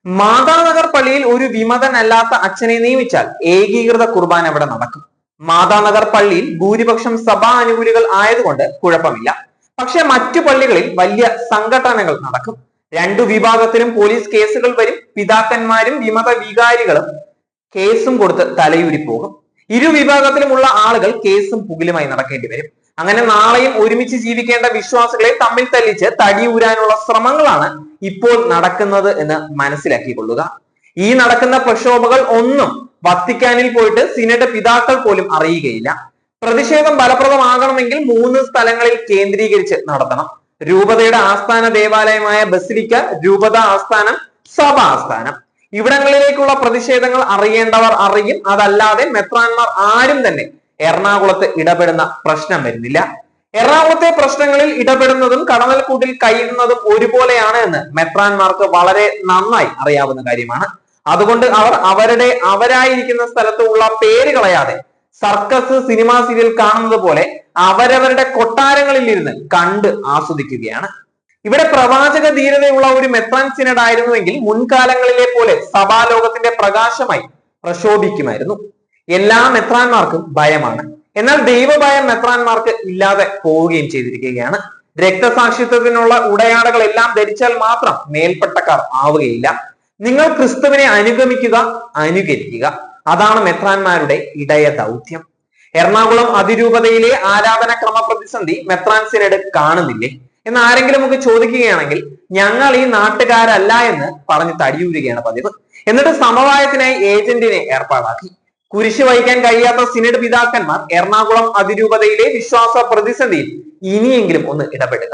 മാതാനഗർ പള്ളിയിൽ ഒരു വിമതനല്ലാത്ത അച്ഛനെ നിയമിച്ചാൽ ഏകീകൃത കുർബാന അവിടെ നടക്കും. മാതാനഗർ പള്ളിയിൽ ഭൂരിപക്ഷം സഭാ അനുകൂലികൾ ആയതുകൊണ്ട് കുഴപ്പമില്ല. പക്ഷെ മറ്റു പള്ളികളിൽ വലിയ സംഘടനകൾ നടക്കും. രണ്ടു വിഭാഗത്തിലും പോലീസ് കേസുകൾ വരും. പിതാക്കന്മാരും വിമത വികാരികളും കേസും കൊടുത്ത് തലയൂരി പോകും. ഇരു വിഭാഗത്തിലുമുള്ള ആളുകൾ കേസും പുകിലുമായി നടക്കേണ്ടി വരും. അങ്ങനെ നാളെയും ഒരുമിച്ച് ജീവിക്കേണ്ട വിശ്വാസികളെ തമ്മിൽ തല്ലിച്ച് തടിയൂരാനുള്ള ശ്രമങ്ങളാണ് ഇപ്പോൾ നടക്കുന്നത് എന്ന് മനസ്സിലാക്കിക്കൊള്ളുക. ഈ നടക്കുന്ന പ്രക്ഷോഭങ്ങൾ ഒന്നും വത്തിക്കാനിൽ പോയിട്ട് സിനഡ് പിതാക്കൾ പോലും അറിയുകയില്ല. പ്രതിഷേധം ഫലപ്രദമാകണമെങ്കിൽ 3 സ്ഥലങ്ങളിൽ കേന്ദ്രീകരിച്ച് നടത്തണം. രൂപതയുടെ ആസ്ഥാന ദേവാലയമായ ബസിലിക്ക, രൂപത ആസ്ഥാനം, സഭ ആസ്ഥാനം. ഇവിടങ്ങളിലേക്കുള്ള പ്രതിഷേധങ്ങൾ അറിയേണ്ടവർ അറിയും. അതല്ലാതെ മെത്രാന്മാർ ആരും തന്നെ എറണാകുളത്ത് ഇടപെടുന്ന പ്രശ്നം വരുന്നില്ല. എറണാകുളത്തെ പ്രശ്നങ്ങളിൽ ഇടപെടുന്നതും കടന്നൽക്കൂട്ടിൽ കൈയിടുന്നതും ഒരുപോലെയാണ് എന്ന് മെത്രാന്മാർക്ക് വളരെ നന്നായി അറിയാവുന്ന കാര്യമാണ്. അതുകൊണ്ട് അവർ അവരായിരിക്കുന്ന സ്ഥലത്ത് ഉള്ള പേര് കളയാതെ സർക്കസ്, സിനിമാ സീരിയൽ കാണുന്നത് പോലെ അവരവരുടെ കൊട്ടാരങ്ങളിൽ ഇരുന്ന് കണ്ട് ആസ്വദിക്കുകയാണ്. ഇവിടെ പ്രവാചക ധീരതയുള്ള ഒരു മെത്രാൻ സിനഡ് ആയിരുന്നുവെങ്കിൽ മുൻകാലങ്ങളിലെ പോലെ സഭാലോകത്തിന്റെ പ്രകാശമായി പ്രശോഭിക്കുമായിരുന്നു. എല്ലാ മെത്രാന്മാർക്കും ഭയമാണ്. എന്നാൽ ദൈവഭയം മെത്രാന്മാർക്ക് ഇല്ലാതെ പോവുകയും ചെയ്തിരിക്കുകയാണ്. രക്തസാക്ഷിത്വത്തിനുള്ള ഉടയാടകൾ എല്ലാം ധരിച്ചാൽ മാത്രം മേൽപ്പട്ടക്കാർ ആവുകയില്ല. നിങ്ങൾ ക്രിസ്തുവിനെ അനുഗമിക്കുക, അനുകരിക്കുക. അതാണ് മെത്രാന്മാരുടെ ഇടയ ദൗത്യം. എറണാകുളം അതിരൂപതയിലെ ആരാധന ക്രമ പ്രതിസന്ധി മെത്രാൻ സിനഡ് കാണുന്നില്ലേ എന്ന് ആരെങ്കിലും ഒക്കെ ചോദിക്കുകയാണെങ്കിൽ ഞങ്ങൾ ഈ നാട്ടുകാരല്ല എന്ന് പറഞ്ഞ് തടിയൂരുകയാണ് പതിവ്. എന്നിട്ട് സമവായത്തിനായി ഏജന്റിനെ ഏർപ്പാടാക്കി. കുരിശ് വഹിക്കാൻ കഴിയാത്ത സിനഡ് പിതാക്കന്മാർ എറണാകുളം അതിരൂപതയിലെ വിശ്വാസ പ്രതിസന്ധിയിൽ ഇനിയെങ്കിലും ഒന്ന് ഇടപെടുക.